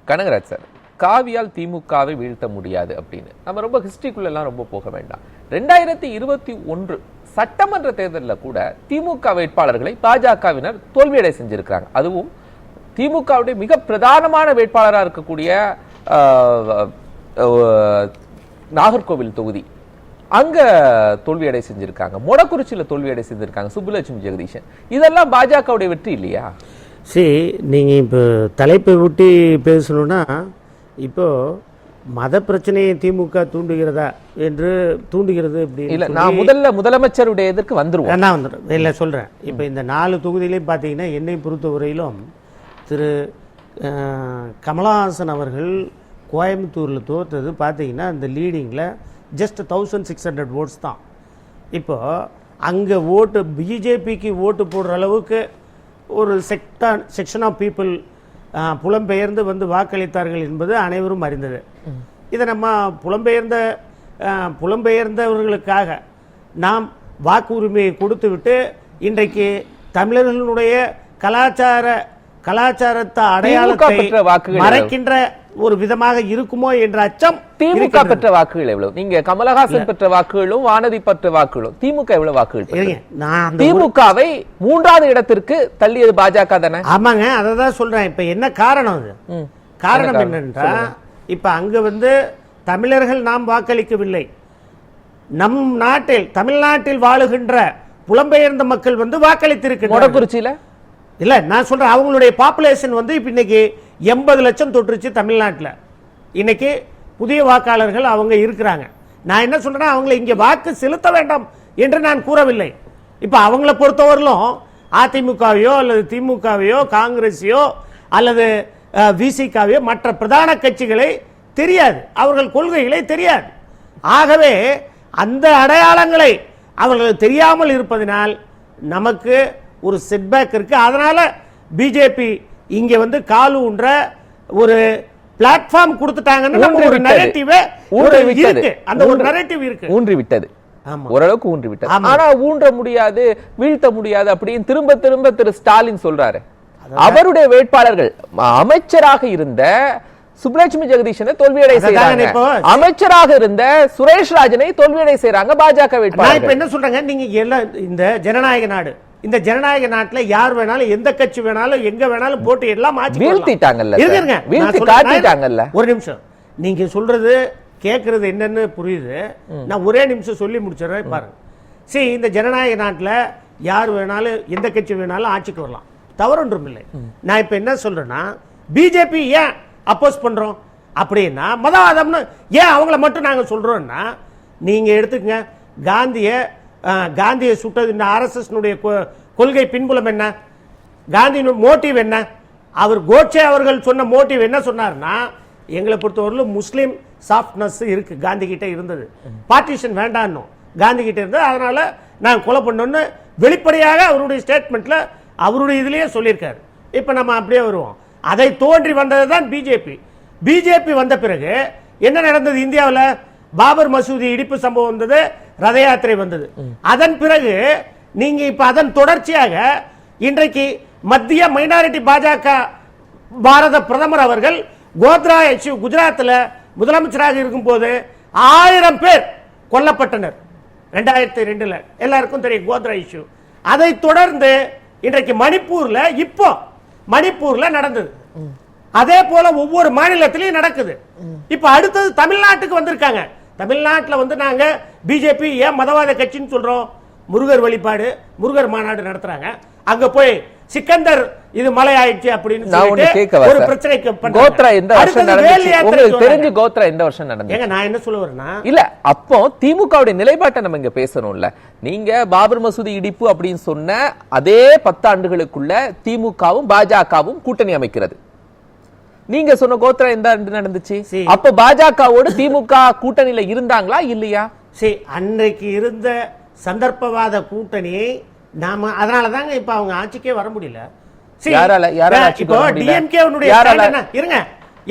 Kanagaraj sir, காவியால் திமுகவை வீழ்த்த முடியாது அப்படின்னு நம்ம ரொம்ப ஹிஸ்டரிக்குள்ளெல்லாம் ரொம்ப போக வேண்டாம். 2021 சட்டமன்ற தேர்தலில் கூட திமுக வேட்பாளர்களை பாஜகவினர் தோல்வியடை செஞ்சிருக்கிறாங்க. அதுவும் திமுகவுடைய மிக பிரதானமான வேட்பாளராக இருக்கக்கூடிய நாகர்கோவில் தொகுதி அங்க தோல்வியடை செஞ்சிருக்காங்க. மொடக்குறிச்சியில தோல்வியடை செஞ்சிருக்காங்க சுப்புலட்சுமி ஜெகதீஷன். இதெல்லாம் பாஜகவுடைய வெற்றி இல்லையா? சரி, நீங்கள் இப்போ தலைப்பை விட்டு பேசணும்னா, இப்போ மத பிரச்சனையை திமுக தூண்டுகிறதா என்று தூண்டுகிறது இல்லை. நான் முதலமைச்சருடைய இதற்கு வந்துருவோம். நான் வந்துடுறேன். இல்லை சொல்கிறேன். இப்போ இந்த 4 தொகுதியிலையும் பார்த்தீங்கன்னா என்னை பொறுத்தவரையிலும் திரு கமலஹாசன் அவர்கள் கோயம்புத்தூரில் தோற்றது பார்த்தீங்கன்னா இந்த லீடிங்கில் ஜஸ்ட் 1600 ஓட்ஸ் தான். இப்போது அங்கே ஓட்டு பிஜேபிக்கு ஓட்டு போடுற அளவுக்கு ஒரு செக்ஷன் ஆஃப் பீப்புள் புலம்பெயர்ந்து வந்து வாக்களித்தார்கள் என்பது அனைவரும் அறிந்தது. இதை நம்ம புலம்பெயர்ந்தவர்களுக்காக நாம் வாக்குரிமையை கொடுத்துவிட்டு இன்றைக்கு தமிழர்களுடைய கலாச்சாரத்தை அடையாளத்தை மறைக்கின்ற ஒரு விதமாக இருக்குமோ என்ற அச்சம். திமுக பெற்ற வாக்குகள் எவ்வளவு? நீங்க கமலஹாசன் பெற்ற வாக்குகளும் வானதி பெற்ற வாக்குகளும் திமுக எவ்வளவு வாக்குகள்? திமுகவை 3வது இடத்திற்கு தள்ளியது பாஜக தானே? ஆமாங்க, அதை தான் சொல்றேன். இப்ப என்ன காரணம்? அது காரணம் என்னன்றா, இப்ப அங்க வந்து தமிழர்கள் நாம் வாக்களிக்கவில்லை. நம் நாட்டில் தமிழ்நாட்டில் வாழுகின்ற புலம்பெயர்ந்த மக்கள் வந்து வாக்களித்திருக்கிறார்கள். மொடக்குறிச்சியில இல்ல, நான் சொல்றேன், அவங்களுடைய பாப்புலேஷன் வந்து இப்ப இன்னைக்கு 80 லட்சம் தொற்றுச்சு தமிழ்நாட்டில். இன்னைக்கு புதிய வாக்காளர்கள் அவங்க இருக்கிறாங்க. நான் என்ன சொல்றேன்னா, அவங்களை இங்க வாக்கு செலுத்த வேண்டாம் என்று நான் கூறவில்லை. இப்ப அவங்கள பொறுத்தவரையிலும் அதிமுகவையோ அல்லது திமுகவையோ காங்கிரஸையோ அல்லது விசிகாவையோ மற்ற பிரதான கட்சிகளை தெரியாது, அவர்கள் கொள்கைகளை தெரியாது. ஆகவே அந்த அடையாளங்களை அவர்கள் தெரியாமல் இருப்பதனால் நமக்கு ஒரு செட்பேக் இருக்கு. அதனால பிஜேபி இங்க வந்து காலு ஊன்ற ஒரு பிளாட்ஃபார்ம் கொடுத்துட்டாங்கன்னு ஒரு நரேட்டிவ் இருக்கு. அந்த ஒரு நரேட்டிவ் இருக்கு. ஊன்றி விட்டது, ஓரளவுக்கு ஊன்றி விட்டது. ஆனா ஊன்ற முடியாது, வீழ்த்த முடியாது அப்படின்னு திரும்ப திரும்ப திரு ஸ்டாலின் சொல்றாரு. அவருடைய வேட்பாளர்கள் அமைச்சராக இருந்த சுப்புலட்சுமி ஜெகதீஷனை தோல்வியடை செய்றாங்க, அமைச்சராக இருந்த சுரேஷ் ராஜனை தோல்வியடை செய்றாங்க பாஜக வேட்பாளர். இப்ப என்ன சொல்றாங்க, நீங்க எல்லாம் இந்த ஜனநாயக நாடு, இந்த ஜனநாயக நாட்டில் யார் வேணாலும் எந்த கட்சி வேணாலும் எங்க வேணாலும் போட்டு எல்லாம் வீழ்த்திட்டாங்கல்ல. ஒரு நிமிஷம், நீங்க சொல்றது கேட்கறது என்னன்னு புரியுது. நான் ஒரே நிமிஷம் சொல்லி முடிச்சிடறேன் பாருங்க. சரி, இந்த ஜனநாயக நாட்டில் யார் வேணாலும் எந்த கட்சி வேணாலும் ஆட்சிக்கு வரலாம், தவறு ஒன்றும் இல்லை. நான் இப்ப என்ன சொல்றேன்னா, பிஜேபி ஏன் அப்போஸ் பண்றோம் அப்படின்னா, மதவாதம்னு ஏன் அவங்கள மட்டும் நாங்க சொல்றோம்னா, நீங்க எடுத்துக்கங்க, காந்தியை சுட்டது இந்த RSS கொள்கை பின்புலம் என்ன, காந்தியின் மோட்டிவ் என்ன, அவர் கோட்சே அவர்கள் சொன்ன மோட்டிவ் என்ன சொன்னார்னா, எங்களை பொறுத்தவரையிலும் முஸ்லீம் சாஃப்ட்னஸ் இருக்கு, காந்தி கிட்ட இருந்தது. பார்ட்டிஷன் வேண்டாம் காந்தி கிட்ட இருந்தது, அதனால நான் கொலை பண்ணோன்னு வெளிப்படையாக அவருடைய ஸ்டேட்மெண்ட்ல அவருடைய இதுலயே சொல்லியிருக்காரு. இப்ப நம்ம அப்படியே வருவோம். அதை தோன்றி வந்தது தான் பிஜேபி வந்த பிறகு என்ன நடந்தது இந்தியாவில்? பாபர் மசூதி இடிப்பு சம்பவம் வந்தது, ரத யாத்திரை வந்தது. அதன் பிறகு நீங்க இப்ப அதன் தொடர்ச்சியாக இன்றைக்கு மத்திய மைனாரிட்டி பாஜக பாரத பிரதமர் அவர்கள் கோத்ரா இஷ்யூ குஜராத்தில் முதலமைச்சராக இருக்கும் போது 1000 பேர் கொல்லப்பட்டனர் 2002. எல்லாருக்கும் தெரியும் கோத்ரா இஷ்யூ. அதை தொடர்ந்து இன்றைக்கு மணிப்பூர்ல நடந்தது. அதே போல ஒவ்வொரு மாநிலத்திலையும் நடக்குது. இப்ப அடுத்தது தமிழ்நாட்டுக்கு வந்திருக்காங்க. தமிழ்நாட்டில் வந்து நாங்க பிஜேபி ஏன் மதவாத கட்சின்னு சொல்றோம்? முருகர் வழிபாடு, முருகர் மாநாடு நடத்துறாங்க. அங்க போய் சிக்கந்தர் இது மலை ஆயிடுச்சு அப்படின்னு ஒரு பிரச்சனைக்கு கோத்ரா எந்த வருஷம் நடந்துச்சு? தெரிஞ்சு கோத்ரா எந்த வருஷம் நடந்துச்சு? நான் என்ன சொல்ல வரேன்னா, இல்ல அப்போ திமுகவுடைய நிலைப்பாட்டை நம்ம இங்க பேசணும்ல. நீங்க பாபர் மசூதி இடிப்பு அப்படின்னு சொன்ன அதே 10 ஆண்டுகளுக்குள்ள திமுகவும் பாஜகவும் கூட்டணி அமைக்கிறது. நீங்க சொன்ன கோத்ரா எந்த ஆண்டு நடந்துச்சு? அப்ப பாஜகவோடு திமுக கூட்டணியில இருந்தாங்களா இல்லையா? சரி, அன்றைக்கு இருந்த சந்தர்ப்பவாத கூட்டணியை நாம அதனால தாங்க இப்ப அவங்க ஆட்சிக்கே வர முடியல. இப்போ டிஎம்கே இருங்க,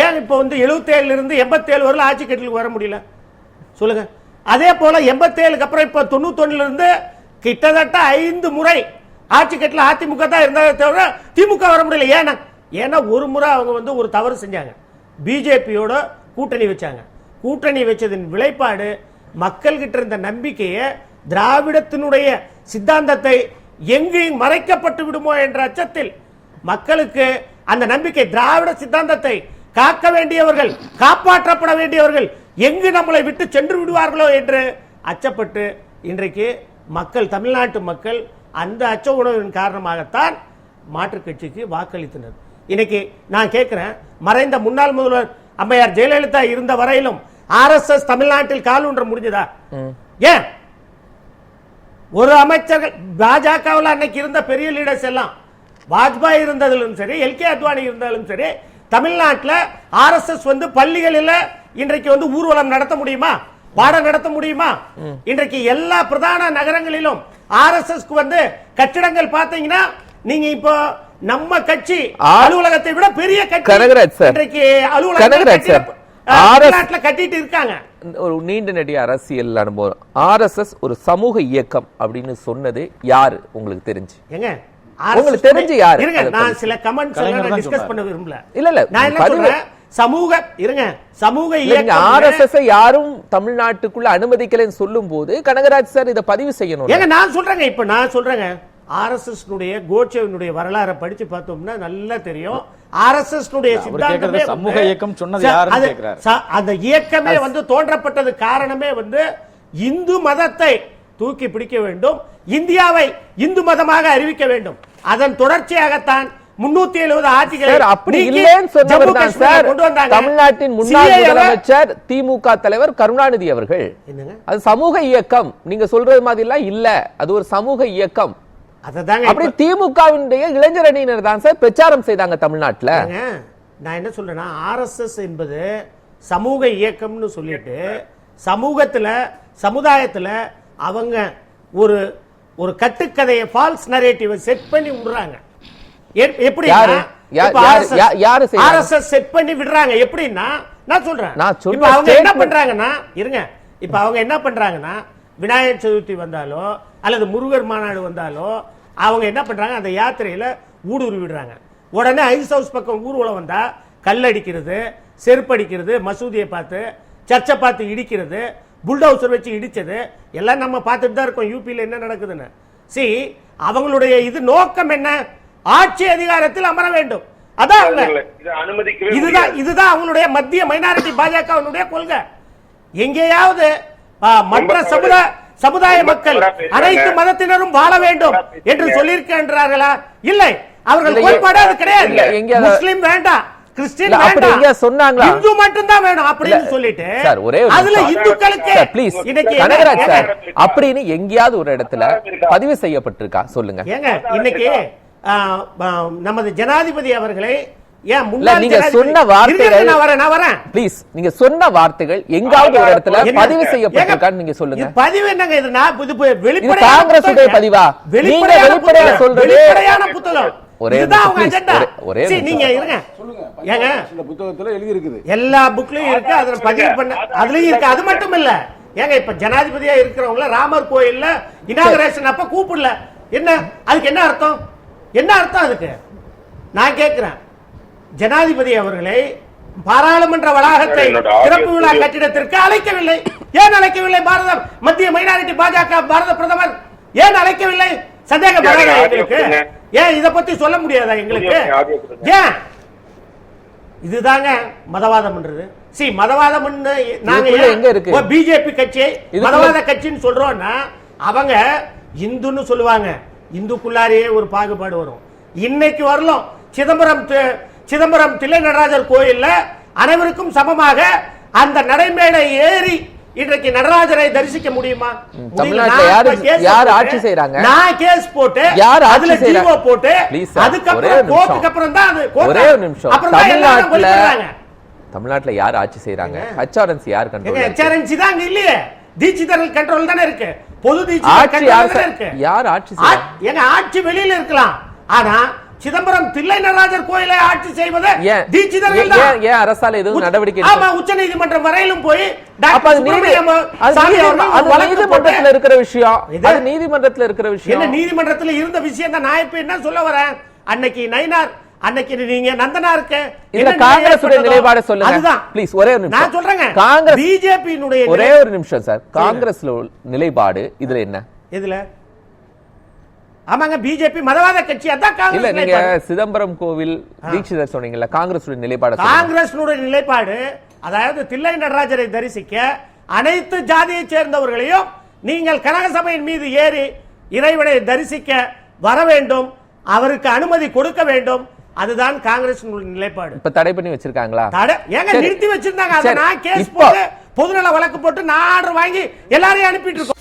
ஏன் இப்ப வந்து 77 இருந்து 87 வரல ஆட்சி கட்டிலுக்கு வர முடியல சொல்லுங்க. அதே போல 87க்கு அப்புறம் இப்ப 91 இருந்து கிட்டத்தட்ட 5 முறை ஆட்சி கட்டில அதிமுக தான் இருந்தாலே தவிர திமுக வர முடியல. ஏன்னா ஒரு முறை அவங்க வந்து ஒரு தவறு செஞ்சாங்க. பிஜேபியோட கூட்டணி வச்சாங்க. கூட்டணி வச்சதின் விளைப்பாடு மக்கள் கிட்ட இருந்த நம்பிக்கையை, திராவிடத்தினுடைய சித்தாந்தத்தை எங்கேயும் மறைக்கப்பட்டு விடுமோ என்ற அச்சத்தில் மக்களுக்கு அந்த நம்பிக்கை, திராவிட சித்தாந்தத்தை காக்க வேண்டியவர்கள், காப்பாற்றப்பட வேண்டியவர்கள் எங்கு நம்மளை விட்டு சென்று விடுவார்களோ என்று அச்சப்பட்டு இன்றைக்கு மக்கள், தமிழ்நாட்டு மக்கள் அந்த அச்ச உணர்வின் காரணமாகத்தான் மாற்றுக் கட்சிக்கு வாக்களித்தனர். இன்னைக்கு நான் கேட்கிறேன், மறைந்த முன்னாள் முதல்வர் அம்மையார் ஜெயலலிதா இருந்த வரையிலும் RSS தமிழ்நாட்டில் கால் ஊன்ற முடிஞ்சதா? ஏன் ஒரு அமைச்சர்கள் பாஜகவில் அன்னைக்கு இருந்த பெரிய லீடர்ஸ் எல்லாம், வாஜ்பாய் இருந்ததிலும் சரி, LK அத்வானி இருந்தாலும் சரி, தமிழ்நாட்டில் RSS வந்து பள்ளிகளில் இன்றைக்கு வந்து ஊர்வலம் நடத்த முடியுமா, பாடம் நடத்த முடியுமா? இன்றைக்கு எல்லா பிரதான நகரங்களிலும் RSSக்கு வந்து கட்டிடங்கள் பார்த்தீங்கன்னா, நீங்க இப்போ நம்ம கட்சி அலுவலகத்தை விட பெரிய கட்சி இன்றைக்கு அலுவலகத்தை கட்டிட்டு இருக்காங்க. ஒரு நீண்ட நெடிய அரசியல் அனுபவம். RSS ஒரு சமூக இயக்கம் அப்படின்னு சொன்னது யாரு உங்களுக்கு தெரிஞ்சு? உங்களுக்கு தெரிஞ்சு யாரு? நான் சில கமெண்ட்ஸ் எல்லாம் டிஸ்கஸ் பண்ண விரும்பல. இல்ல நான் என்ன சொல்றேன், சமூக இயக்கம் RSS யாரும் தமிழ்நாட்டுக்குள்ள அனுமதிக்கலன்னு சொல்லும் போது கனகராஜ் சார் இதை பதிவு செய்யணும். நான் சொல்றேங்க, இப்ப நான் சொல்றேங்க, RSS கோட்சேவினுடைய வரலாறை படிச்சு பார்த்தோம்னா நல்லா தெரியும். RSS சித்தாந்தமே சமூக இயக்கம் சொன்னது யாருன்னு கேக்குறாரு. அந்த இயக்கமே வந்து தோன்றப்பட்டது காரணமே வந்து இந்து மதத்தை தூக்கி பிடிக்க வேண்டும், இந்தியாவை இந்து மதமாக அறிவிக்க வேண்டும். அதன் தொடர்ச்சியாகத்தான் 370 ஆட்சிகளை அப்படி இல்லைன்னு சொன்னவர் தான் சார் தமிழ்நாட்டின் முன்னாள் முதலமைச்சர் திமுக தலைவர் கருணாநிதி அவர்கள். அது சமூக இயக்கம் நீங்க சொல்றது மாதிரி எல்லாம் இல்ல, அது ஒரு சமூக இயக்கம். அப்படி திமுகவினுடைய இளைஞர் அணியினர் தான் சார் பிரச்சாரம் செய்தாங்க தமிழ்நாட்டில். நான் என்ன சொல்றேன்னா, RSS என்பது சமூக இயக்கம்னு சொல்லிட்டு சமூகத்துல, சமுதாயத்துல அவங்க ஒரு ஒரு கட்டுக்கதையை, ஃபால்ஸ் நரேட்டிவ் செட் பண்ணி விடுறாங்க. எப்படி RSS செட் பண்ணி விடுறாங்க எப்படின்னா, நான் சொல்றேன், இப்ப அவங்க என்ன பண்றாங்கன்னா, இப்ப அவங்க என்ன பண்றாங்கன்னா, விநாயகர் சதுர்த்தி வந்தாலோ அல்லது முருகர் மாநாடு வந்தாலோ அவங்க என்ன பண்றாங்க, அந்த யாத்திரையில ஊடுருவி விடுறாங்க. உடனே ஐஸ் ஹவுஸ் பக்கம் ஊர்வலம் வந்தா கல்லடிக்கிறது, செருப்படிக்கிறது, மசூதியை பார்த்து, சர்ச்சை பார்த்து இடிக்கிறது, புல்டோசர் வச்சு இடிச்சது எல்லாம் நம்ம பார்த்துட்டு தான் இருக்கோம் யூபியில் என்ன நடக்குதுன்னு. அவங்களுடைய இது நோக்கம் என்ன? ஆட்சி அதிகாரத்தில் அமர வேண்டும். அதான் இதுதான் அவங்களுடைய மத்திய மைனாரிட்டி பாஜகவினுடைய கொள்கை. எங்கேயாவது மற்ற சமுதாய மக்கள் அனைத்து மதத்தினரும் வாழ வேண்டும் என்று சொல்லியிருக்கின்றார்களா? இல்லை, அவர்கள் கோட்பாடு அது கிடையாது. முஸ்லிம் வேண்டாம், கிறிஸ்டியன் வேண்டாம், சொன்னாங்களா, இந்து மட்டும் தான் வேணும் அப்படின்னு சொல்லிட்டு அதுல இந்துக்களுக்கு அப்படின்னு எங்கேயாவது ஒரு இடத்துல பதிவு செய்யப்பட்டிருக்கா சொல்லுங்க. ஏங்க இன்னைக்கு நமது ஜனாதிபதி அவர்களை நீங்க சொன்ன வார்த்தைகள் நீங்க சொன்ன வார்த்தைகள் எங்காவது ஒரு இடத்துல பதிவு செய்யப்பட்டிருக்கான்னு நீங்க சொல்லுங்க. பதிவு என்னங்க? இது காங்கிரஸ் பதிவா? நீங்க வெளிப்படையா சொல்றது புத்தகம். நீங்க இருங்க, ஏங்க இந்த புத்தகத்துல எழுதி இருக்குது, எல்லா புக்லயும் இருக்கு, அதுல பதிவு பண்ண அதுலயும் இருக்கு. அது மட்டும் இல்ல ஏங்க, இப்ப ஜனாதிபதியா இருக்கிறவங்கள ராமர் கோயில்ல இனாகரேஷன் அப்ப கூப்பிடல, என்ன அதுக்கு என்ன அர்த்தம்? என்ன அர்த்தம் அதுக்கு? நான் கேட்கிறேன், ஜனாதிபதி அவர்களை பாராளுமன்ற வளாகத்தை திறப்பு விழா கட்டிடத்திற்கு அழைக்கவில்லை. ஏன் அழைக்கவில்லை? மத்திய மைனாரிட்டி பாஜக பாரத பிரதமர் ஏன் அழைக்கவில்லை? சந்தேகம் எங்களுக்கு. ஏன் இத பத்தி சொல்ல முடியாதா எங்களுக்கு? ஏன்? இதுதாங்க மதவாதம் பண்றது. மதவாதம் நாங்க பிஜேபி கட்சி மதவாத கட்சின்னு சொல்றோம்னா அவங்க இந்துன்னு சொல்லுவாங்க, இந்துக்குள்ளாரே ஒரு பாகுபாடு வரும். இன்னைக்கு வரலாம் சிதம்பரம் தில்லை நடராஜர் கோயில்ல அனைவருக்கும் சமமாக அந்த நடைமேடை ஏறி இன்றைக்கு நடராஜரை தரிசிக்க முடியுமா? யார் ஆட்சி செய்றாங்க? நான் கேஸ் போட்டு அதுல ஜீவோ போட்டு அதுக்கப்புறம் கோர்ட்டுக்கு அப்புறம் தான் அது ஒரே ஒரு நிமிஷம். தமிழ்நாட்டுல யார் ஆட்சி செய்றாங்க? HRNC யார் கண்ட்ரோல்? HRNC தான் அங்க இல்லையே, தீட்சிதர்கள் கண்ட்ரோல் தானே இருக்கு. பொது தீட்சிதர் கண்ட்ரோல் தானே இருக்கு. யார் ஆட்சி செய்றாங்க? எங்க ஆட்சி வெளியில இருக்கலாம், ஆனா சிதம்பரம் தில்லை நடராஜர் கோயிலை ஆட்சி செய்வது தீட்சிதர்கள் தான். ஏன் அரசால எதுவும் நடவடிக்கை? ஆமா, உச்சநீதிமன்றம் வரையிலும் போய் நீதிமன்றத்துல இருக்கிற விஷயம், அது நீதிமன்றத்துல இருக்கிற விஷயம். என்ன நீதிமன்றத்துல இருந்த விஷயம் தான். நான் இப்ப என்ன சொல்ல வரேன், அன்னைக்கு நயினார் அன்னைக்கு நீங்க நந்தனா இருக்க இதுல காங்கிரஸ் நிலைப்பாடு சொல்லுங்க அதுதான் ப்ளீஸ். ஒரே ஒரு நிமிஷம் நான் சொல்றேங்க. காங்கிரஸ் பிஜேபியினுடைய ஒரே ஒரு நிமிஷம் சார். காங்கிரஸ்ல நிலைப்பாடு இதுல என்ன? இதுல ஆமாங்க, பிஜேபி மதவாத கட்சி. அதான் இல்ல, காங்கிரஸ் நீங்க நிலைப்பாடு. சிதம்பரம் கோவில் தீட்சிதர் சொன்னீங்கல்ல, காங்கிரஸ் நிலைப்பாடு காங்கிரஸ் நிலைப்பாடு அதாவது தில்லை நடராஜரை தரிசிக்க அனைத்து ஜாதியை சேர்ந்தவர்களையும் நீங்கள் கனகசபையின் மீது ஏறி இறைவனை தரிசிக்க வர வேண்டும், அவருக்கு அனுமதி கொடுக்க வேண்டும். அதுதான் காங்கிரஸ் நிலைப்பாடு. இப்ப தடை பண்ணி வச்சிருக்காங்களா? ஏங்க நிறுத்தி வச்சிருந்தாங்க. அதை நான் கேஸ் போட்டு பொதுநல வழக்கு போட்டு நான் ஆர்டர் வாங்கி எல்லாரையும் அனுப்பிட்டு இருக்கோம்.